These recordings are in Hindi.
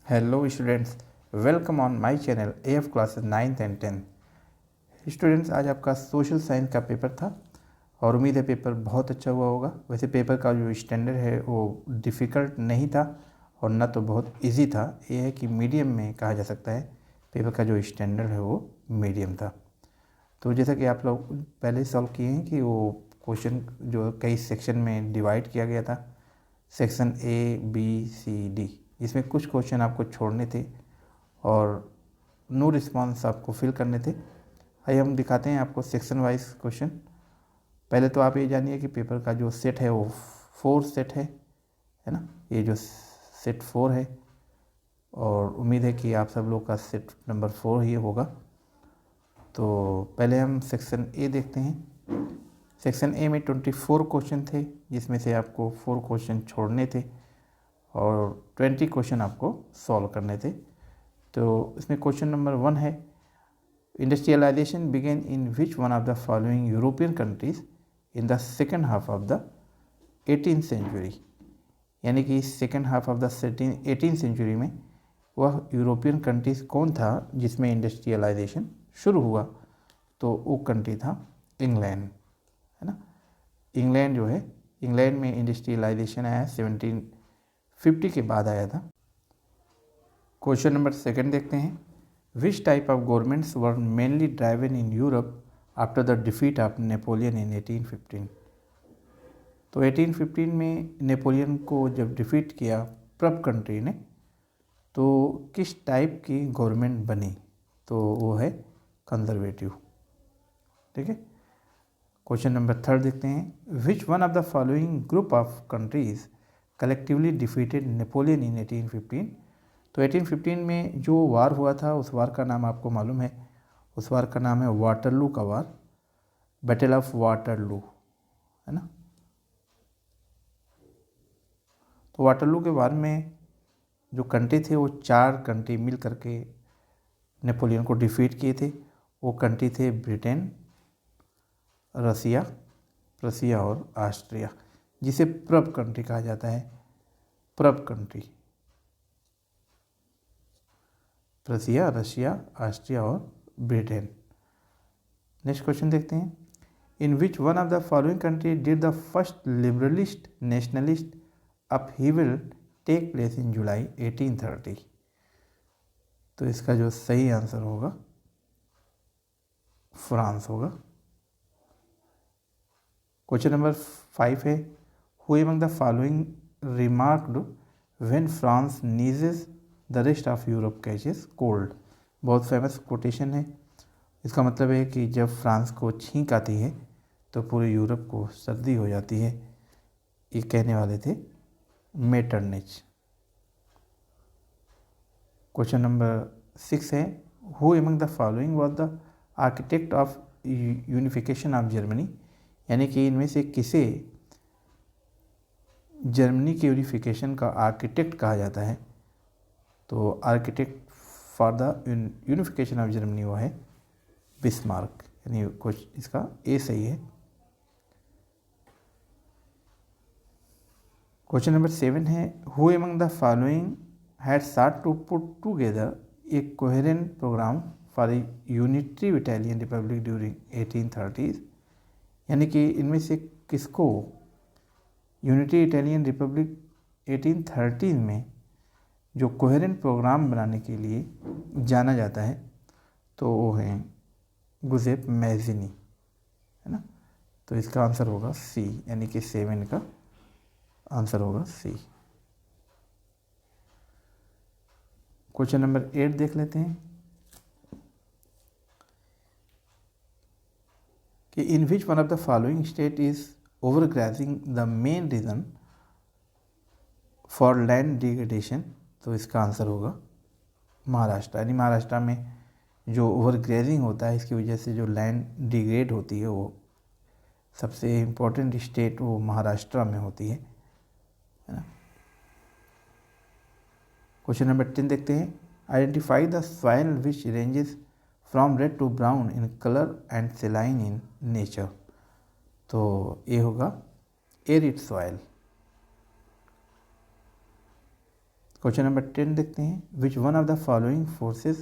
Hello students, welcome on my channel AF classes 9th and 10th। Students, आज आपका सोशल साइंस का पेपर था और उम्मीद है पेपर बहुत अच्छा हुआ होगा। वैसे पेपर का जो स्टैंडर्ड है वो डिफ़िकल्ट नहीं था और ना तो बहुत इजी था। ये है कि मीडियम में कहा जा सकता है। पेपर का जो स्टैंडर्ड है वो मीडियम था। तो जैसा कि आप लोग पहले ही सॉल्व किए हैं कि वो क्वेश्चन जो कई सेक्शन में डिवाइड किया गया था, section A, B, C, D, इसमें कुछ क्वेश्चन आपको छोड़ने थे और नो रिस्पॉन्स आपको फिल करने थे। आइए हम दिखाते हैं आपको सेक्शन वाइज क्वेश्चन। पहले तो आप ये जानिए कि पेपर का जो सेट है वो 4 सेट है ना। ये जो सेट 4 है और उम्मीद है कि आप सब लोग का सेट नंबर 4 ही होगा। तो पहले हम सेक्शन A देखते हैं। सेक्शन A में 24 क्वेश्चन थे, जिसमें से आपको 4 क्वेश्चन छोड़ने थे और 20 क्वेश्चन आपको सॉल्व करने थे। तो इसमें क्वेश्चन नंबर 1 है, industrialisation began in which one of the following European countries in the second half of the 18th century. यानी कि second half of the 18th century में वह यूरोपियन कंट्रीज कौन था जिसमें इंडस्ट्रियलाइजेशन शुरू हुआ। तो वो कंट्री था इंग्लैंड, है ना। इंग्लैंड जो है, इंग्लैंड में इंडस्ट्रियलाइजेशन आया 1750 के बाद आया था। क्वेश्चन नंबर 2 देखते हैं, which type of governments were mainly driven in Europe after the defeat of Napoleon in 1815। तो 1815 में नेपोलियन को जब डिफीट किया प्रब कंट्री ने, तो किस टाइप की गवर्नमेंट बनी। तो वो है कंजर्वेटिव। ठीक है। क्वेश्चन नंबर 3 देखते हैं, which one of the following group of countries collectively defeated Napoleon in 1815। तो 1815 में जो वार हुआ था उस वार का नाम आपको मालूम है। उस वार का नाम है वाटरलू का वार, बैटल ऑफ वाटरलू, है ना। तो वाटरलू के वार में जो कंट्री थे वो 4 कंट्री मिल करके नेपोलियन को डिफीट किए थे। वो कंट्री थे ब्रिटेन, रसिया, प्रसिया और ऑस्ट्रिया, जिसे प्रब कंट्री कहा जाता है। प्रब कंट्री, प्रसिया, रशिया, ऑस्ट्रिया और ब्रिटेन। नेक्स्ट क्वेश्चन देखते हैं, in which one of the following country did the first liberalist nationalist upheaval take place in July 1830। तो इसका जो सही आंसर होगा फ्रांस होगा। क्वेश्चन नंबर 5 है, who among the following remarked when France नीजेस the rest of Europe catches cold. बहुत फेमस कोटेशन है। इसका मतलब है कि जब फ्रांस को छींक आती है तो पूरे यूरोप को सर्दी हो जाती है। ये कहने वाले थे मेटरनिच। क्वेश्चन नंबर 6 है, who among the following was the architect of unification of Germany. यानी कि इनमें से किसे जर्मनी के यूनिफिकेशन का आर्किटेक्ट कहा जाता है। तो architect for the unification of Germany वो है बिस्मार्क। यानी कुछ इसका ए सही है। क्वेश्चन नंबर 7 है, who among the following had sought to put together a coherent program for a unitary Italian republic during 1830s। यानी कि इनमें से किसको यूनिटी इटालियन रिपब्लिक 1830 में जो कोहेरेंट प्रोग्राम बनाने के लिए जाना जाता है, तो वो है गुजेप मैजिनी, है ना। तो इसका आंसर होगा सी, यानी कि 7 का आंसर होगा सी। क्वेश्चन नंबर 8 देख लेते हैं कि in which one of the following state is overgrazing the main reason for land degradation. तो इसका आंसर होगा महाराष्ट्र। यानी महाराष्ट्र में जो ओवरग्रेजिंग होता है, इसकी वजह से जो लैंड डिग्रेड होती है, वो सबसे इम्पोर्टेंट स्टेट वो महाराष्ट्र में होती है ना। क्वेश्चन नंबर 10 देखते हैं, identify the soil which ranges from red to brown in colour and saline in nature. तो ये होगा एरिड सॉइल। क्वेश्चन नंबर 10 देखते हैं, which one of the following forces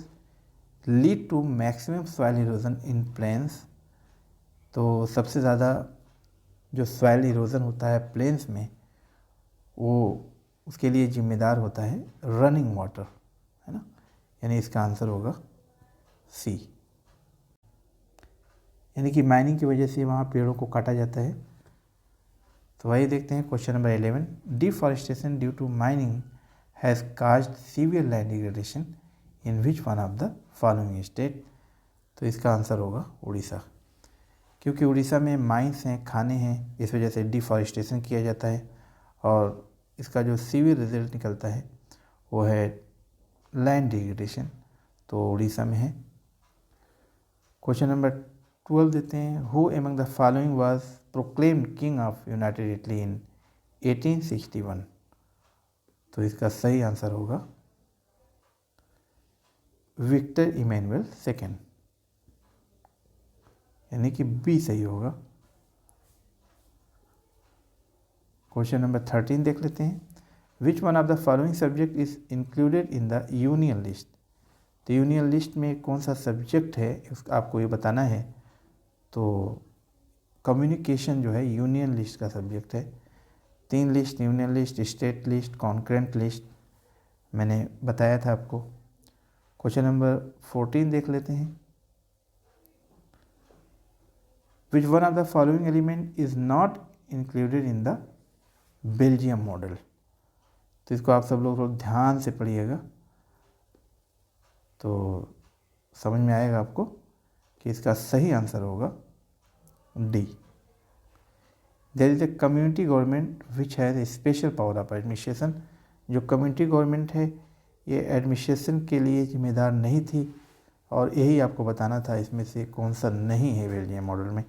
lead to maximum soil erosion in plains. तो सबसे ज़्यादा जो सॉइल इरोजन होता है प्लेन्स में, वो उसके लिए जिम्मेदार होता है रनिंग वाटर, है ना, यानी इसका आंसर होगा सी, यानी कि माइनिंग की वजह से वहाँ पेड़ों को काटा जाता है। तो वही देखते हैं question number 11, deforestation due to mining has caused severe land degradation in which one of the following state. तो इसका आंसर होगा उड़ीसा, क्योंकि उड़ीसा में माइंस हैं, खाने हैं, इस वजह से डिफॉरेस्टेशन किया जाता है और इसका जो सीवियर रिजल्ट निकलता है वो है लैंड डिग्रेडेशन, तो उड़ीसा में है। क्वेश्चन नंबर 12 देते हैं, who among the following was proclaimed king of United Italy इन 1861। तो इसका सही आंसर होगा विक्टर इमैनुअल सेकेंड, यानी कि बी सही होगा। क्वेश्चन नंबर 13 देख लेते हैं, which one of the following subject is included in the union list. तो यूनियन लिस्ट में कौन सा सब्जेक्ट है आपको ये बताना है। तो कम्युनिकेशन जो है यूनियन लिस्ट का सब्जेक्ट है। 3 list, union list, state list, concurrent list, मैंने बताया था आपको। क्वेश्चन नंबर 14 देख लेते हैं, which one of the following element is not included in the Belgium model. तो इसको आप सब लोग ध्यान से पढ़िएगा तो समझ में आएगा आपको कि इसका सही आंसर होगा D. There is a community government which has a special power of administration. जो कम्युनिटी गवर्नमेंट है ये एडमिनिस्ट्रेशन के लिए जिम्मेदार नहीं थी और यही आपको बताना था इसमें से कौन सा नहीं है बेल्जियम मॉडल में।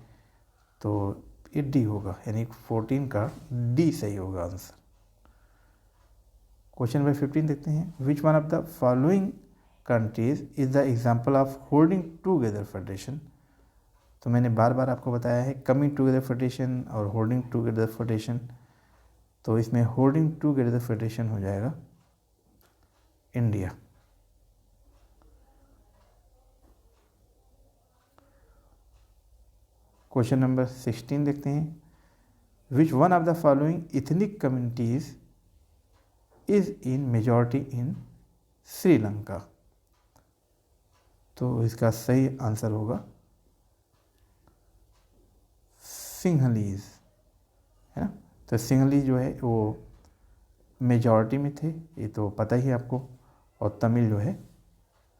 तो ये डी होगा, यानी 14 का डी सही होगा आंसर। क्वेश्चन नंबर 15 देखते हैं, which one of the following countries is the example of holding together federation. तो मैंने बार बार आपको बताया है कमिंग टूगेदर फेडरेशन और होल्डिंग टूगेदर फेडरेशन, तो इसमें होल्डिंग टूगेदर फेडरेशन हो जाएगा इंडिया। क्वेश्चन नंबर 16 देखते हैं, which one of the following ethnic communities is in majority इन श्रीलंका। तो इसका सही आंसर होगा सिंहलीज, है ना। तो सिंहलीज जो है वो मेजॉरिटी में थे, ये तो पता ही है आपको, और तमिल जो है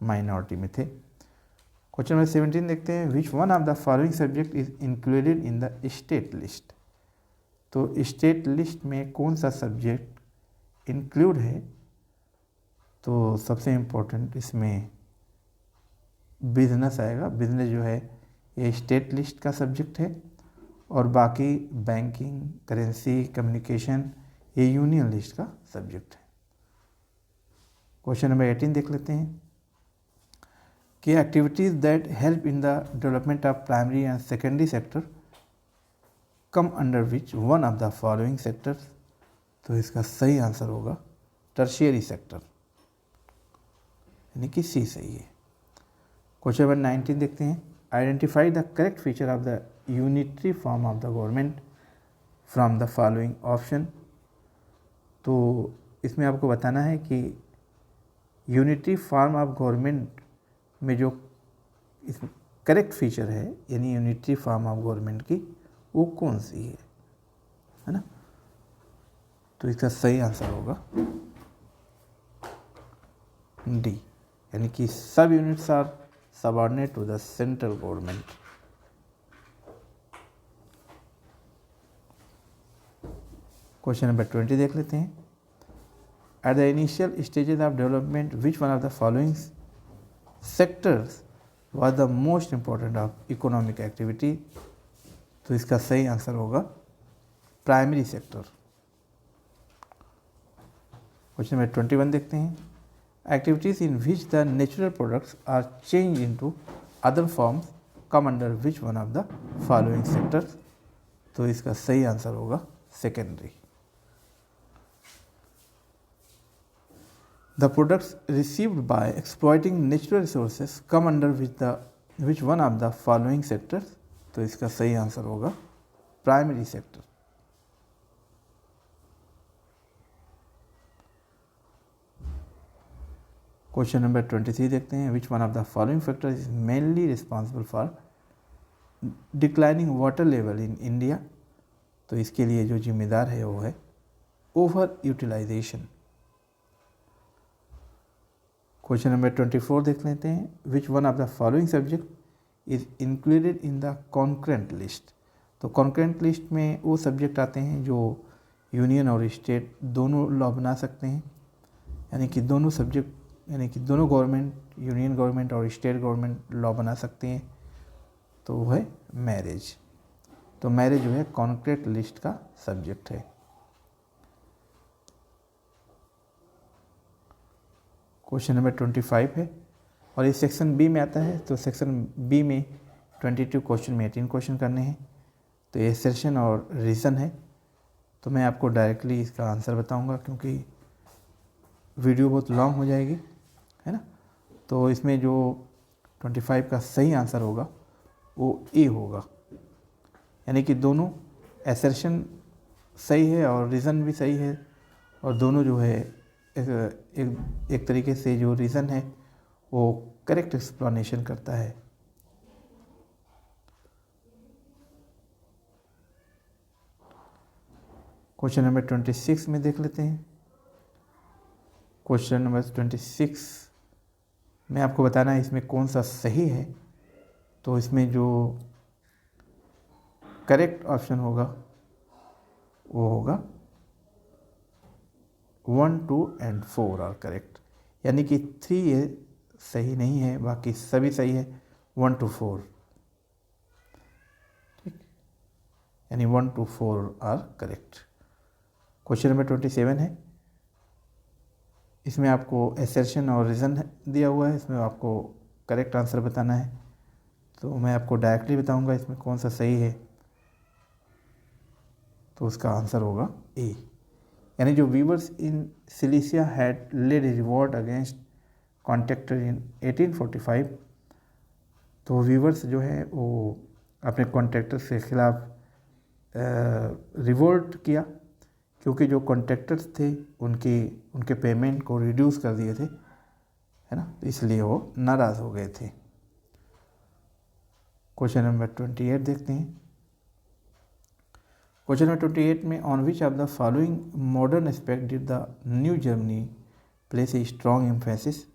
माइनॉरिटी में थे। क्वेश्चन नंबर 17 देखते हैं, which one of the following subject is included in the state list. तो स्टेट लिस्ट में कौन सा सब्जेक्ट इंक्लूड है। तो सबसे इम्पोर्टेंट इसमें बिजनेस आएगा। बिजनेस जो है ये स्टेट लिस्ट का सब्जेक्ट है और बाकी बैंकिंग, करेंसी, कम्युनिकेशन ये यूनियन लिस्ट का सब्जेक्ट है। क्वेश्चन नंबर 18 देख लेते हैं कि activities that help in the development of primary and secondary sector come under which one of the following sectors. तो इसका सही आंसर होगा टर्शियरी सेक्टर, यानी कि सी सही है। क्वेश्चन नंबर 19 देखते हैं, identify the correct feature of the unitary form of the government from the following option. तो इसमें आपको बताना है कि यूनिटरी फॉर्म ऑफ गवर्नमेंट में जो इस करेक्ट फीचर है, यानी यूनिटरी फॉर्म ऑफ गवर्नमेंट की, वो कौन सी है ना। तो इसका सही आंसर होगा डी, यानी कि सब units are subordinate to the central government. Question number 20 देख लेते हैं, at the initial stages of development which one of the following sectors was the most important of economic activity. तो इसका सही आंसर होगा प्राइमरी सेक्टर। क्वेश्चन नंबर 21 देखते हैं, activities in which the natural products are change into other forms come under which one of the following sectors. तो इसका सही आंसर होगा secondary. The products received by exploiting natural resources come under which one of the following sectors. तो इसका सही आंसर होगा प्राइमरी सेक्टर। क्वेश्चन नंबर 23 देखते हैं। Which one of the following factor is mainly responsible for declining water level in India. तो इसके लिए जो जिम्मेदार है वो है ओवर यूटिलाइजेशन। क्वेश्चन नंबर 24 देख लेते हैं। Which one of the following subject is included in the concurrent list. तो कॉन्करेंट लिस्ट में वो सब्जेक्ट आते हैं जो यूनियन और स्टेट दोनों लॉ बना सकते हैं, यानी कि दोनों सब्जेक्ट, यानी कि दोनों गवर्नमेंट, यूनियन गवर्नमेंट और स्टेट गवर्नमेंट लॉ बना सकते हैं। तो वो है मैरिज। तो मैरिज जो है कॉन्करेंट लिस्ट का सब्जेक्ट है। क्वेश्चन नंबर 25 है और ये सेक्शन बी में आता है। तो सेक्शन बी में 22 क्वेश्चन में 18 क्वेश्चन करने हैं। तो ये सेशन और रीज़न है। तो मैं आपको डायरेक्टली इसका आंसर बताऊंगा क्योंकि वीडियो बहुत लॉन्ग हो जाएगी, है ना। तो इसमें जो 25 का सही आंसर होगा वो ए होगा, यानी कि दोनों एसर्शन सही है और रीज़न भी सही है, और दोनों जो है एक तरीके से जो रीज़न है वो करेक्ट एक्सप्लेनेशन करता है। क्वेश्चन नंबर 26 में देख लेते हैं। क्वेश्चन नंबर 26 में आपको बताना है इसमें कौन सा सही है। तो इसमें जो करेक्ट ऑप्शन होगा वो होगा 1, 2 एंड 4 आर करेक्ट, यानी कि 3 ये सही नहीं है, बाकी सभी सही है 1 to 4, ठीक, यानी 1 to 4 are correct. Question number 27 है। इसमें आपको एसर्शन और रीज़न दिया हुआ है, इसमें आपको करेक्ट आंसर बताना है। तो मैं आपको डायरेक्टली बताऊंगा इसमें कौन सा सही है। तो उसका आंसर होगा ए, यानी जो weavers in Silesia had led revolt against contractor in 1845। तो वीवर्स जो है वो अपने कॉन्ट्रैक्टर के खिलाफ रिवोल्ट किया, क्योंकि जो कॉन्ट्रैक्टर्स थे उनके पेमेंट को रिड्यूस कर दिए थे, है ना, तो इसलिए वो नाराज़ हो गए थे। क्वेश्चन नंबर 28 देखते हैं। क्वेश्चन नंबर 28 में on which of the following modern aspect did the new Germany place a strong emphasis.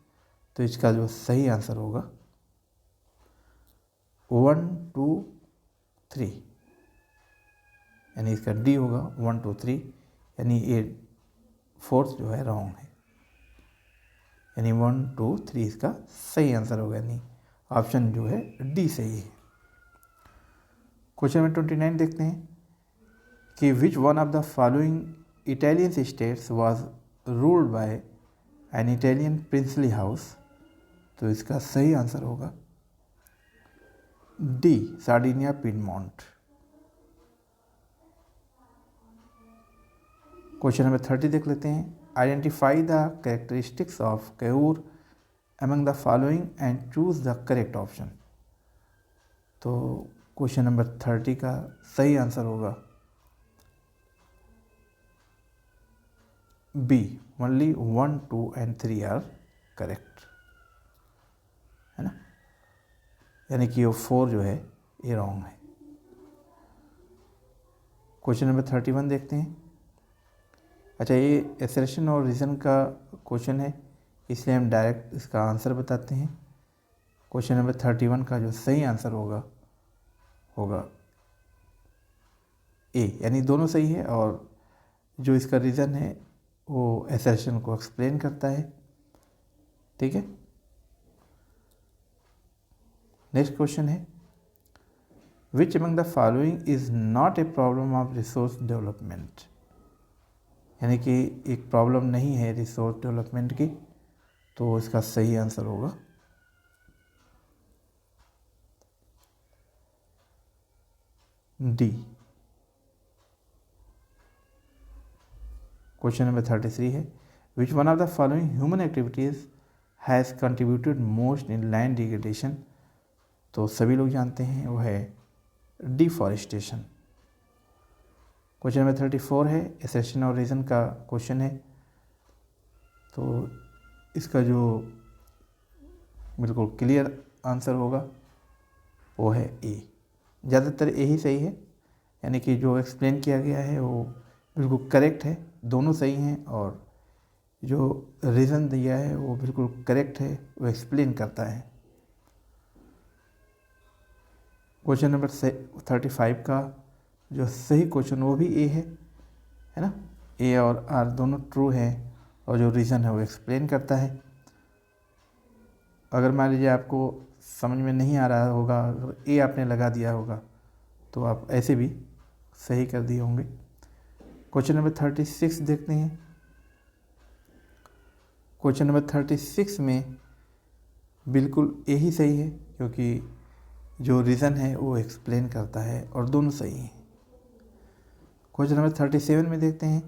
तो इसका जो सही आंसर होगा 1, 2, 3, यानी इसका डी होगा 1, 2, 3, यानी ये फोर्थ जो है रॉन्ग है, यानी 1, 2, 3 इसका सही आंसर होगा, यानी ऑप्शन जो है डी सही है। क्वेश्चन नंबर 29 देखते हैं कि which one of the following Italian states was ruled by an Italian princely house. तो इसका सही आंसर होगा D, Sardinia Piedmont. Question number 30 देख लेते हैं। Identify the characteristics of Cavour among the following and choose the correct option. तो क्वेश्चन नंबर 30 का सही आंसर होगा B, only 1, 2 and 3 are correct, है ना, यानी कि वो 4 जो है ये रॉन्ग है। क्वेश्चन नंबर 31 देखते हैं। अच्छा, ये एसर्शन और रीज़न का क्वेश्चन है, इसलिए हम डायरेक्ट इसका आंसर बताते हैं। क्वेश्चन नंबर 31 का जो सही आंसर होगा ए, यानी दोनों सही है, और जो इसका रीज़न है वो एसर्शन को एक्सप्लेन करता है, ठीक है। नेक्स्ट क्वेश्चन है which among the following is not a problem of resource development, यानी कि एक प्रॉब्लम नहीं है रिसोर्स डेवलपमेंट की। तो इसका सही आंसर होगा डी। क्वेश्चन नंबर 33 है विच one of the following human activities has contributed most in land degradation, तो सभी लोग जानते हैं वो है डिफॉरेस्टेशन। क्वेश्चन नंबर 34 है, एसेशन और रीज़न का क्वेश्चन है, तो इसका जो बिल्कुल क्लियर आंसर होगा वो है ए। ज़्यादातर ए ही सही है, यानी कि जो एक्सप्लेन किया गया है वो बिल्कुल करेक्ट है, दोनों सही हैं, और जो रीज़न दिया है वो बिल्कुल करेक्ट है, वो एक्सप्लेन करता है। क्वेश्चन नंबर 35 का जो सही क्वेश्चन वो भी ए है ना, ए और आर दोनों ट्रू हैं, और जो रीज़न है वो एक्सप्लेन करता है। अगर मान लीजिए आपको समझ में नहीं आ रहा होगा, अगर ए आपने लगा दिया होगा तो आप ऐसे भी सही कर दिए होंगे। क्वेश्चन नंबर 36 देखते हैं। क्वेश्चन नंबर 36 में बिल्कुल ए ही सही है, क्योंकि जो रीज़न है वो एक्सप्लेन करता है, और दोनों सही हैं। क्वेश्चन नंबर 37 में देखते हैं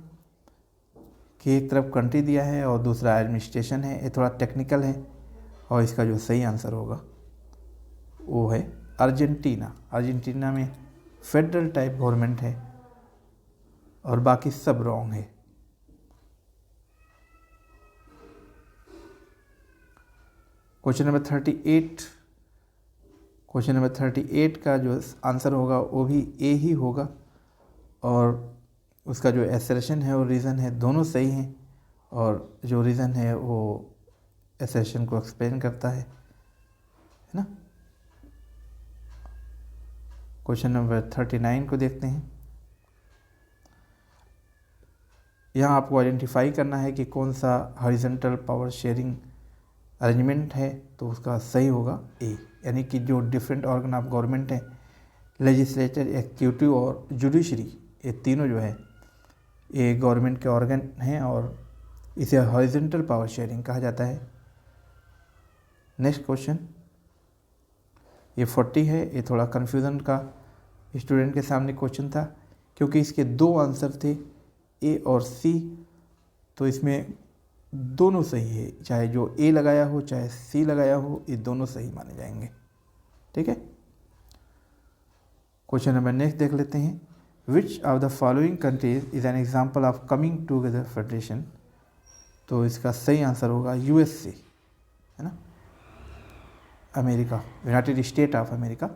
कि एक तरफ कंट्री दिया है और दूसरा एडमिनिस्ट्रेशन है, ये थोड़ा टेक्निकल है, और इसका जो सही आंसर होगा वो है अर्जेंटीना। अर्जेंटीना में फेडरल टाइप गवर्नमेंट है, और बाकी सब रॉन्ग है। क्वेश्चन नंबर 38, क्वेश्चन नंबर 38 का जो आंसर होगा वो भी ए ही होगा, और उसका जो एसरेशन है और रीज़न है दोनों सही हैं, और जो रीज़न है वो एसरेशन को एक्सप्लेन करता है ना। क्वेश्चन नंबर 39 को देखते हैं। यहाँ आपको आइडेंटिफाई करना है कि कौन सा हॉरिजॉन्टल पावर शेयरिंग अरेंजमेंट है, तो उसका सही होगा ए, यानी कि जो डिफरेंट ऑर्गन ऑफ गवर्नमेंट है, लेजिस्लेचर, एग्जीक्यूटिव और जुडिशरी, ये तीनों जो है ये गवर्नमेंट के ऑर्गन हैं, और इसे हॉरिजॉन्टल पावर शेयरिंग कहा जाता है। नेक्स्ट क्वेश्चन, ये 40 है, ये थोड़ा कन्फ्यूज़न का स्टूडेंट के सामने क्वेश्चन था, क्योंकि इसके दो आंसर थे ए और सी, तो इसमें दोनों सही है, चाहे जो ए लगाया हो चाहे सी लगाया हो, ये दोनों सही माने जाएंगे। ठीक है। क्वेश्चन नंबर नेक्स्ट देख लेते हैं। Which of the following countries is an example of coming together federation, तो इसका सही आंसर होगा यूएसए, है ना, America, United state of America.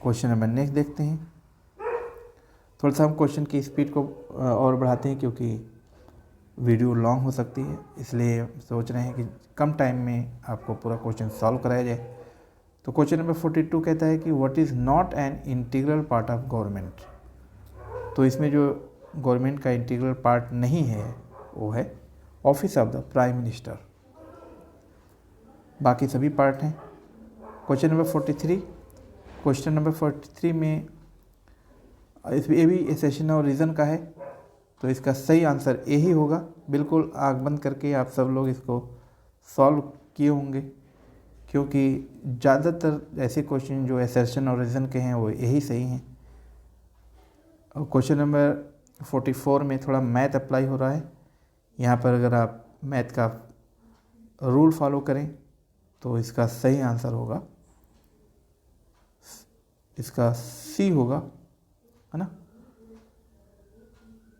Question number next देखते हैं। थोड़ा सा हम क्वेश्चन की स्पीड को और बढ़ाते हैं, क्योंकि वीडियो लॉन्ग हो सकती है, इसलिए सोच रहे हैं कि कम टाइम में आपको पूरा क्वेश्चन सॉल्व कराया जाए। तो क्वेश्चन नंबर 42 कहता है कि what is not an integral part of government, तो इसमें जो गवर्नमेंट का इंटीग्रल पार्ट नहीं है वो है office of the prime minister, बाकी सभी पार्ट हैं। क्वेश्चन नंबर 43, क्वेश्चन नंबर 43 में ये भी एसेशन और रीज़न का है, तो इसका सही आंसर ए ही होगा। बिल्कुल आँख बंद करके आप सब लोग इसको सॉल्व किए होंगे, क्योंकि ज़्यादातर ऐसे क्वेश्चन जो एसेशन और रीज़न के हैं वो यही सही हैं। और क्वेश्चन नंबर 44 में थोड़ा मैथ अप्लाई हो रहा है। यहाँ पर अगर आप मैथ का रूल फॉलो करें तो इसका सही आंसर होगा, इसका सी होगा, है ना,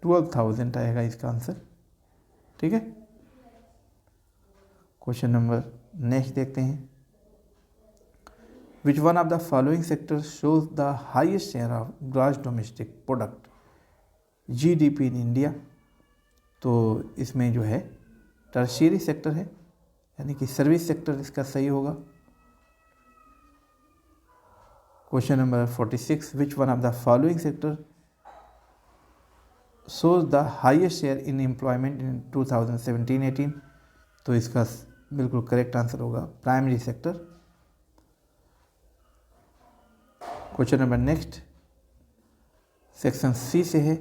12,000 आएगा इसका आंसर। ठीक है। क्वेश्चन नंबर नेक्स्ट देखते हैं। Which one of the following sector shows the highest share of gross domestic product GDP in India, तो इसमें जो है टर्शियरी सेक्टर है, यानी कि सर्विस सेक्टर इसका सही होगा। Question number 46, which one of the following sector shows the highest share in employment in 2017-18, तो इसका बिल्कुल करेक्ट आंसर होगा primary sector. Question number next section C से है,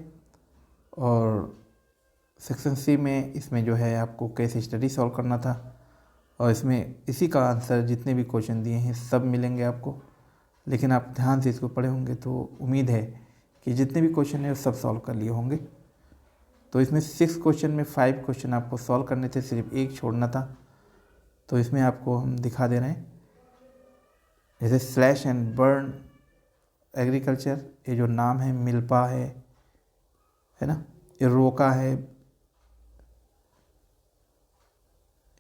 और सेक्शन सी में इसमें जो है आपको केस स्टडी सॉल्व करना था, और इसमें इसी का आंसर जितने भी क्वेश्चन दिए हैं सब मिलेंगे आपको, लेकिन आप ध्यान से इसको पढ़े होंगे तो उम्मीद है कि जितने भी क्वेश्चन हैं वो सब सॉल्व कर लिए होंगे। तो इसमें 6 क्वेश्चन में 5 क्वेश्चन आपको सॉल्व करने थे, सिर्फ एक छोड़ना था। तो इसमें आपको हम दिखा दे रहे हैं, जैसे स्लैश एंड बर्न एग्रीकल्चर, ये जो नाम है मिल्पा है ना, ये रोका है,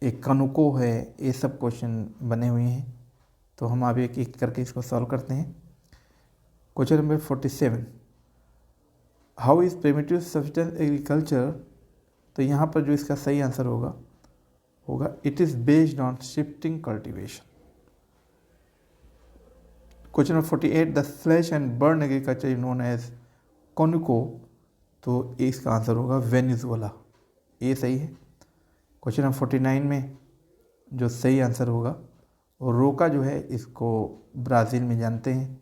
ये कनुको है, ये सब क्वेश्चन बने हुए हैं। तो हम अब एक एक करके इसको सॉल्व करते हैं। Question number 47, how is primitive subsistence agriculture. तो यहाँ पर जो इसका सही आंसर होगा it is based on shifting cultivation. Question number 48, the slash and burn agriculture is known as कॉनिको। तो इसका आंसर होगा वेनेजुएला, ये सही है। क्वेश्चन नंबर 49 में जो सही आंसर होगा वो रोका जो है, इसको ब्राज़ील में जानते हैं,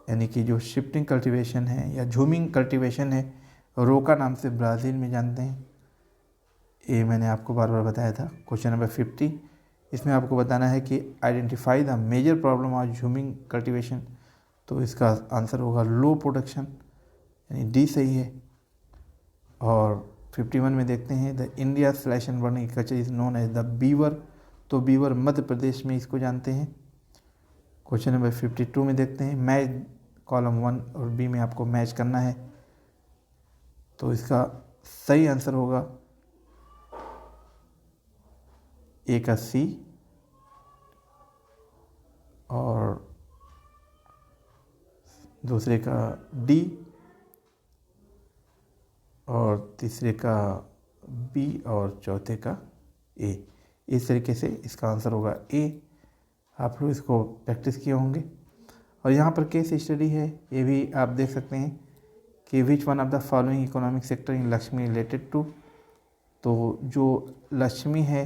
यानी कि जो शिफ्टिंग कल्टीवेशन है या झूमिंग कल्टीवेशन है, रोका नाम से ब्राज़ील में जानते हैं। ये मैंने आपको बार बार बताया था। क्वेश्चन नंबर 50, इसमें आपको बताना है कि identify the major problem of झूमिंग कल्टीवेशन। तो इसका आंसर होगा लो प्रोडक्शन, यानी डी सही है। और 51 में देखते हैं, the India slash and burn agriculture is known as the Bewar. तो बीवर मध्य प्रदेश में इसको जानते हैं। क्वेश्चन नंबर 52 में देखते हैं, मैच कॉलम 1 और बी में आपको मैच करना है। तो इसका सही आंसर होगा ए का सी और दूसरे का डी और तीसरे का बी और चौथे का ए। इस तरीके से इसका आंसर होगा ए। आप लोग इसको प्रैक्टिस किए होंगे। और यहाँ पर केस स्टडी है, ये भी आप देख सकते हैं कि which one of the following economic sector in लक्ष्मी रिलेटेड टू। तो जो लक्ष्मी है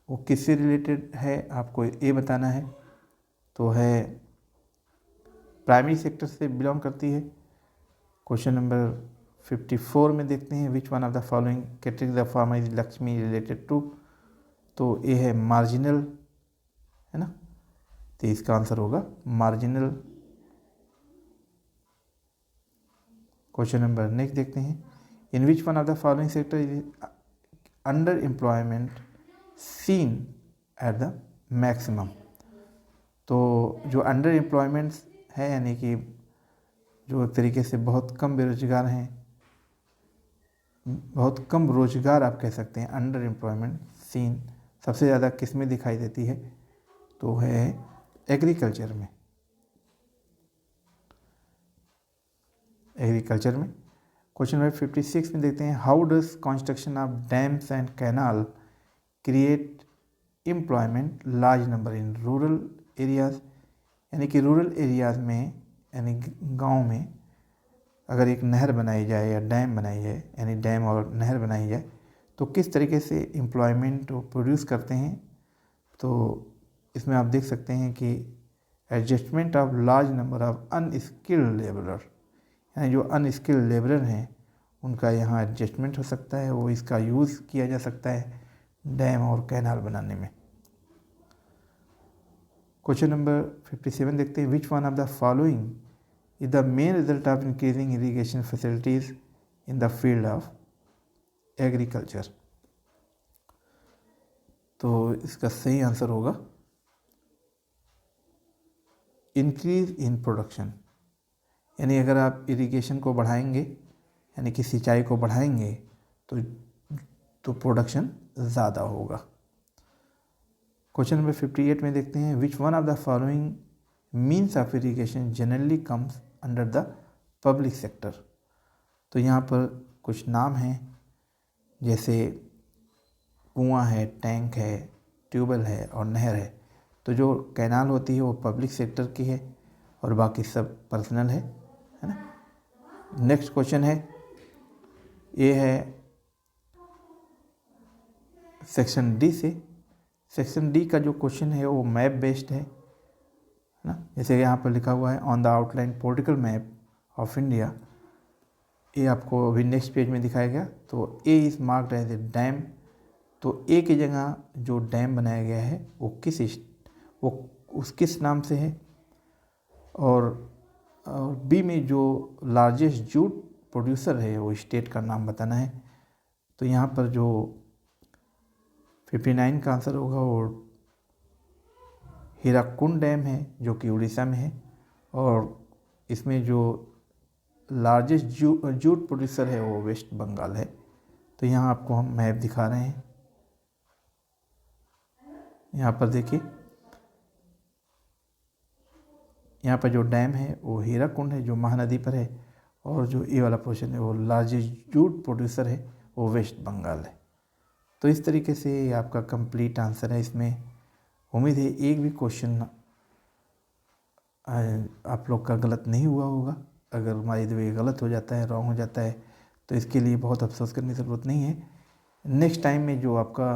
वो किससे रिलेटेड है, आपको ये बताना है। तो है प्राइमरी सेक्टर से बिलोंग करती है। क्वेश्चन नंबर 54 में देखते हैं, which one of the following category the farmer is लक्ष्मी रिलेटेड टू। तो ये है मार्जिनल, है ना, तो इसका आंसर होगा मार्जिनल। क्वेश्चन नंबर नेक्स्ट देखते हैं, in which one of the following sector is under employment seen at the maximum. तो जो अंडर एम्प्लॉयमेंट है, यानी कि जो एक तरीके से बहुत कम बेरोजगार हैं, बहुत कम रोजगार आप कह सकते हैं, अंडर एम्प्लॉयमेंट सीन सबसे ज़्यादा किस में दिखाई देती है, तो है एग्रीकल्चर में। एग्रीकल्चर में क्वेश्चन नंबर 56 में देखते हैं, how does construction of dams and canal create employment large number in rural areas. यानी कि रूरल एरियाज में, यानी गांव में अगर एक नहर बनाई जाए या डैम बनाई जाए, यानी डैम और नहर बनाई जाए, तो किस तरीके से एम्प्लॉयमेंट वो प्रोड्यूस करते हैं। तो इसमें आप देख सकते हैं कि adjustment of large number of unskilled labourer, यानी जो अनस्किल्ड लेबरर हैं उनका यहाँ एडजस्टमेंट हो सकता है, वो इसका यूज़ किया जा सकता है डैम और कैनाल बनाने में। क्वेश्चन नंबर 57 देखते हैं, which one of the following is the main result of increasing irrigation facilities in the field of agriculture. तो इसका सही आंसर होगा इंक्रीज इन प्रोडक्शन। यानी अगर आप इरिगेशन को बढ़ाएंगे, यानी कि सिंचाई को बढ़ाएंगे, तो प्रोडक्शन ज़्यादा होगा। क्वेश्चन नंबर 58 में देखते हैं, which one of the following means of irrigation generally comes under the public sector. तो यहाँ पर कुछ नाम हैं, जैसे कुआं है, टैंक है, ट्यूबवेल है और नहर है। तो जो कैनाल होती है वो पब्लिक सेक्टर की है और बाकी सब पर्सनल है ना। नेक्स्ट क्वेश्चन है, ये है सेक्शन डी से। सेक्शन डी का जो क्वेश्चन है वो मैप बेस्ड है ना। जैसे यहाँ पर लिखा हुआ है, on the outline political map of India. ये आपको अभी नेक्स्ट पेज में दिखाया गया। तो A is marked as A dam. तो ए की जगह जो डैम बनाया गया है वो किस नाम से है। और बी में जो लार्जेस्ट जूट प्रोड्यूसर है वो स्टेट का नाम बताना है। तो यहाँ पर जो 59 का आंसर होगा वो हीराकुंड डैम है जो कि उड़ीसा में है। और इसमें जो लार्जेस्ट जूट प्रोड्यूसर है वो वेस्ट बंगाल है। तो यहाँ आपको हम मैप दिखा रहे हैं। यहाँ पर देखिए, यहाँ पर जो डैम है वो हीराकुंड है जो महानदी पर है, और जो ये वाला पोर्शन है वो लार्जेस्ट जूट प्रोड्यूसर है वो वेस्ट बंगाल है। तो इस तरीके से ये आपका कंप्लीट आंसर है। इसमें उम्मीद है एक भी क्वेश्चन आप लोग का गलत नहीं हुआ होगा। अगर हमारी दो ये गलत हो जाता है, रॉन्ग हो जाता है, तो इसके लिए बहुत अफसोस करने की ज़रूरत नहीं है। नेक्स्ट टाइम में जो आपका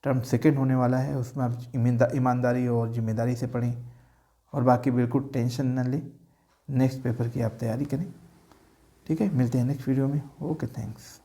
टर्म सेकंड होने वाला है उसमें आप ईमानदारी और जिम्मेदारी से पढ़ें, और बाकी बिल्कुल टेंशन न लें। नेक्स्ट पेपर की आप तैयारी करें। ठीक है, मिलते हैं नेक्स्ट वीडियो में। Okay, thanks.